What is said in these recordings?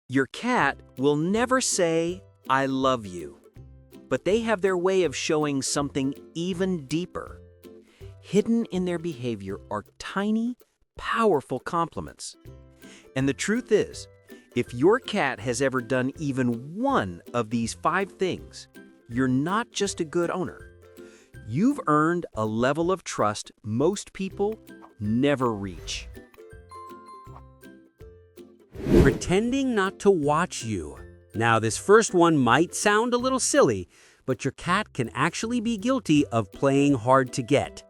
Your cat will never say, "I love you," but they have their way of showing something even deeper. Hidden in their behavior are tiny, powerful compliments. And the truth is, if your cat has ever done even one of these 5 things, you're not just a good owner. You've earned a level of trust most people never reach. Pretending not to watch you. Now, this first one might sound a little silly, but your cat can actually be guilty of playing hard to get.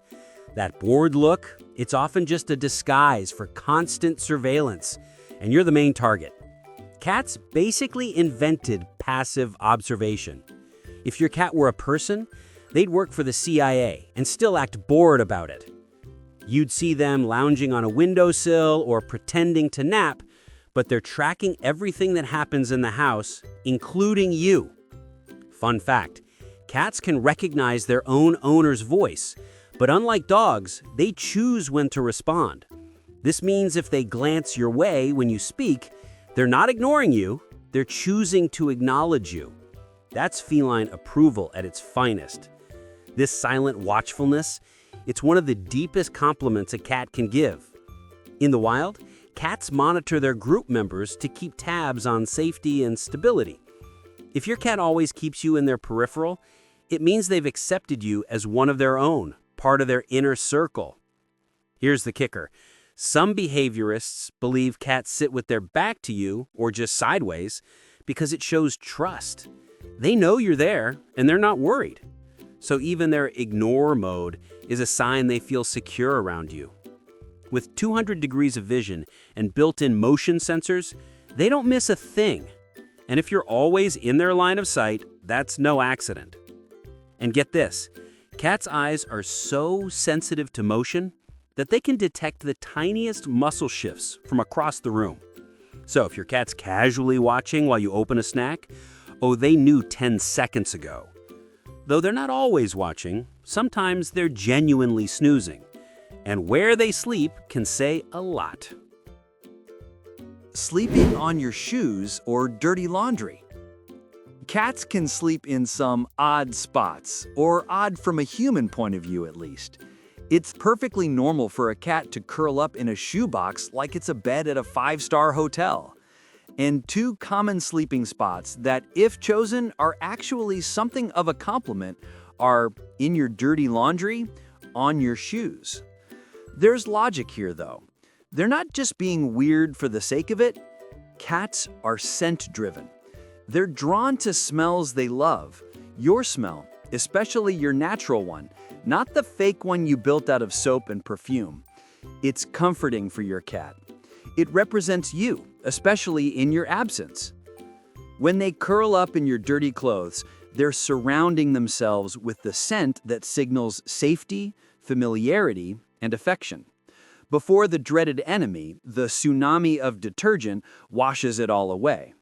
That bored look, it's often just a disguise for constant surveillance, and you're the main target. Cats basically invented passive observation. If your cat were a person, they'd work for the CIA and still act bored about it. You'd see them lounging on a windowsill or pretending to nap, but they're tracking everything that happens in the house, including you. Fun fact, cats can recognize their own owner's voice, but unlike dogs, they choose when to respond. This means if they glance your way when you speak, they're not ignoring you, they're choosing to acknowledge you. That's feline approval at its finest. This silent watchfulness, it's one of the deepest compliments a cat can give. In the wild, cats monitor their group members to keep tabs on safety and stability. If your cat always keeps you in their peripheral, it means they've accepted you as one of their own, part of their inner circle. Here's the kicker. Some behaviorists believe cats sit with their back to you, or just sideways, because it shows trust. They know you're there, and they're not worried. So even their ignore mode is a sign they feel secure around you. With 200 degrees of vision and built-in motion sensors, they don't miss a thing. And if you're always in their line of sight, that's no accident. And get this, cats' eyes are so sensitive to motion that they can detect the tiniest muscle shifts from across the room. So if your cat's casually watching while you open a snack, oh, they knew 10 seconds ago. Though they're not always watching, sometimes they're genuinely snoozing. And where they sleep can say a lot. Sleeping on your shoes or dirty laundry. Cats can sleep in some odd spots, or odd from a human point of view at least. It's perfectly normal for a cat to curl up in a shoebox like it's a bed at a 5-star hotel. And 2 common sleeping spots that, if chosen, are actually something of a compliment are in your dirty laundry, on your shoes. There's logic here, though. They're not just being weird for the sake of it. Cats are scent-driven. They're drawn to smells they love. Your smell, especially your natural one, not the fake one you built out of soap and perfume. It's comforting for your cat. It represents you, especially in your absence. When they curl up in your dirty clothes, they're surrounding themselves with the scent that signals safety, familiarity, and affection. Before the dreaded enemy, the tsunami of detergent washes it all away.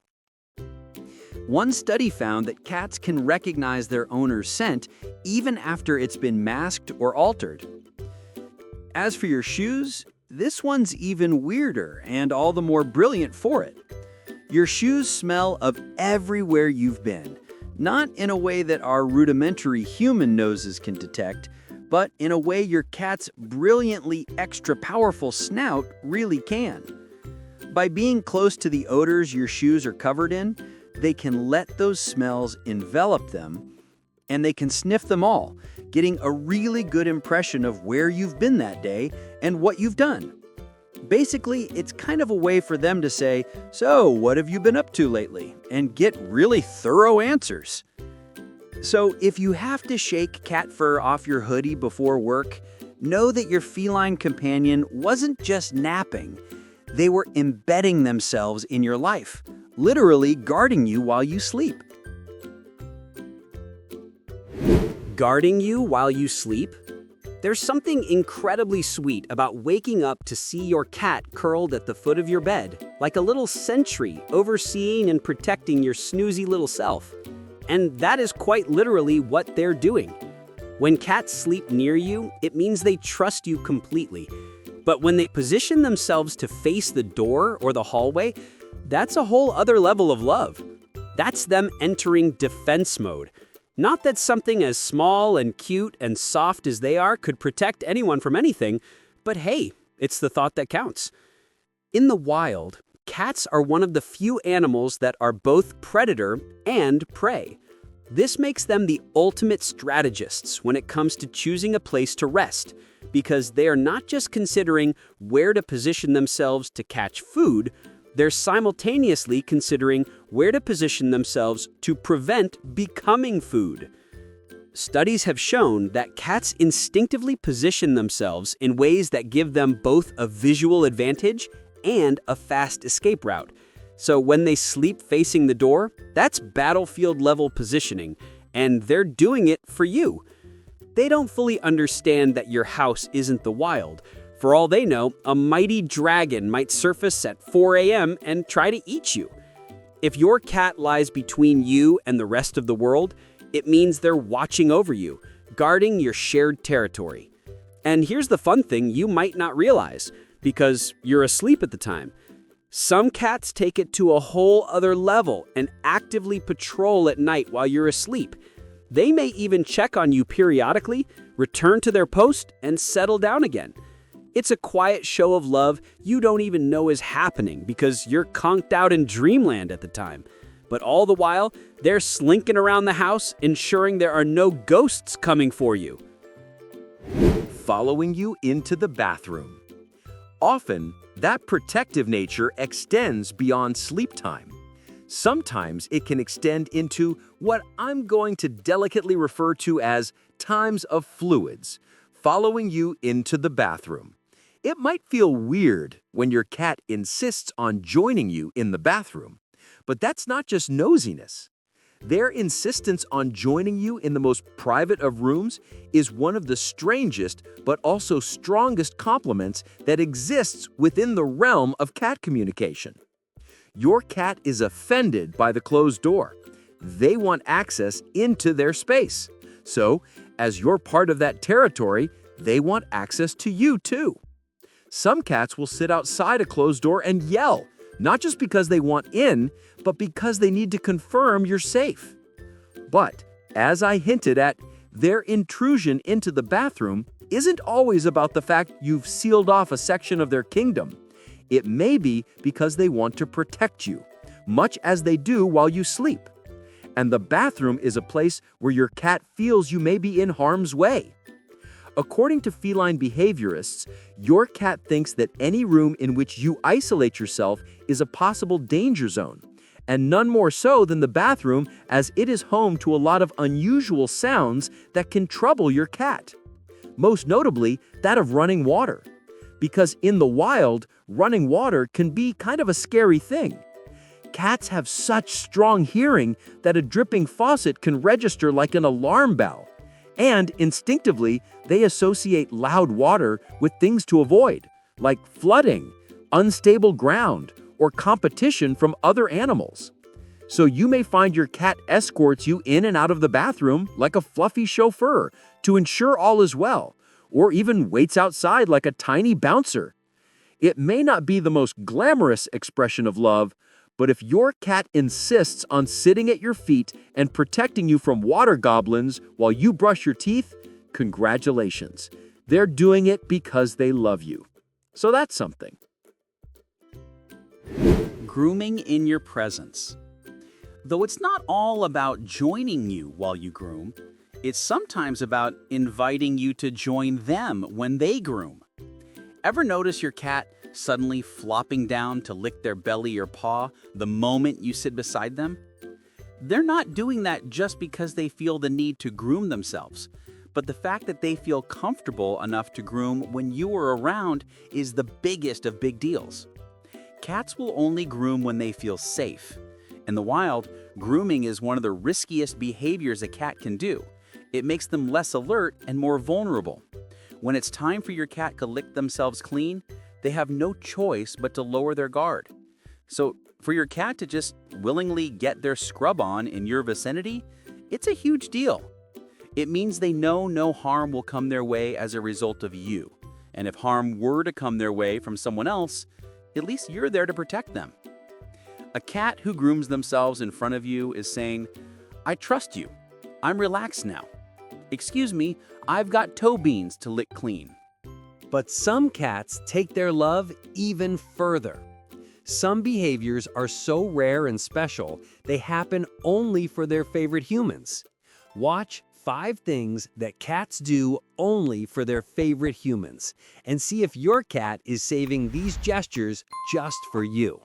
One study found that cats can recognize their owner's scent even after it's been masked or altered. As for your shoes, this one's even weirder and all the more brilliant for it. Your shoes smell of everywhere you've been, not in a way that our rudimentary human noses can detect, but in a way your cat's brilliantly extra powerful snout really can. By being close to the odors your shoes are covered in, they can let those smells envelop them, and they can sniff them all, getting a really good impression of where you've been that day and what you've done. Basically, it's kind of a way for them to say, "So, what have you been up to lately?" and get really thorough answers. So, if you have to shake cat fur off your hoodie before work, know that your feline companion wasn't just napping. They were embedding themselves in your life, literally guarding you while you sleep. Guarding you while you sleep? There's something incredibly sweet about waking up to see your cat curled at the foot of your bed, like a little sentry overseeing and protecting your snoozy little self. And that is quite literally what they're doing. When cats sleep near you, it means they trust you completely. But when they position themselves to face the door or the hallway, That's a whole other level of love. That's them entering defense mode. Not that something as small and cute and soft as they are could protect anyone from anything, but hey, it's the thought that counts. In the wild, cats are one of the few animals that are both predator and prey. This makes them the ultimate strategists when it comes to choosing a place to rest, because they are not just considering where to position themselves to catch food, they're simultaneously considering where to position themselves to prevent becoming food. Studies have shown that cats instinctively position themselves in ways that give them both a visual advantage and a fast escape route. So when they sleep facing the door, that's battlefield-level positioning, and they're doing it for you. They don't fully understand that your house isn't the wild. For all they know, a mighty dragon might surface at 4 a.m. and try to eat you. If your cat lies between you and the rest of the world, it means they're watching over you, guarding your shared territory. And here's the fun thing you might not realize, because you're asleep at the time. Some cats take it to a whole other level and actively patrol at night while you're asleep. They may even check on you periodically, return to their post, and settle down again. It's a quiet show of love you don't even know is happening because you're conked out in dreamland at the time. But all the while, they're slinking around the house, ensuring there are no ghosts coming for you. Following you into the bathroom. Often, that protective nature extends beyond sleep time. Sometimes it can extend into what I'm going to delicately refer to as times of fluids, following you into the bathroom. It might feel weird when your cat insists on joining you in the bathroom, but that's not just nosiness. Their insistence on joining you in the most private of rooms is one of the strangest but also strongest compliments that exists within the realm of cat communication. Your cat is offended by the closed door. They want access into their space. So, as you're part of that territory, they want access to you too. Some cats will sit outside a closed door and yell, not just because they want in, but because they need to confirm you're safe. But, as I hinted at, their intrusion into the bathroom isn't always about the fact you've sealed off a section of their kingdom. It may be because they want to protect you, much as they do while you sleep. And the bathroom is a place where your cat feels you may be in harm's way. According to feline behaviorists, your cat thinks that any room in which you isolate yourself is a possible danger zone, and none more so than the bathroom, as it is home to a lot of unusual sounds that can trouble your cat. Most notably, that of running water. Because in the wild, running water can be kind of a scary thing. Cats have such strong hearing that a dripping faucet can register like an alarm bell. And instinctively, they associate loud water with things to avoid, like flooding, unstable ground, or competition from other animals. So you may find your cat escorts you in and out of the bathroom like a fluffy chauffeur to ensure all is well, or even waits outside like a tiny bouncer. It may not be the most glamorous expression of love, but if your cat insists on sitting at your feet and protecting you from water goblins while you brush your teeth, congratulations. They're doing it because they love you. So that's something. Grooming in your presence. Though it's not all about joining you while you groom, it's sometimes about inviting you to join them when they groom. Ever notice your cat suddenly flopping down to lick their belly or paw the moment you sit beside them? They're not doing that just because they feel the need to groom themselves, but the fact that they feel comfortable enough to groom when you are around is the biggest of big deals. Cats will only groom when they feel safe. In the wild, grooming is one of the riskiest behaviors a cat can do. It makes them less alert and more vulnerable. When it's time for your cat to lick themselves clean, they have no choice but to lower their guard. So for your cat to just willingly get their scrub on in your vicinity, it's a huge deal. It means they know no harm will come their way as a result of you. And if harm were to come their way from someone else, at least you're there to protect them. A cat who grooms themselves in front of you is saying, I trust you. I'm relaxed now. Excuse me, I've got toe beans to lick clean. But some cats take their love even further. Some behaviors are so rare and special, they happen only for their favorite humans. Watch 5 things that cats do only for their favorite humans, and see if your cat is saving these gestures just for you.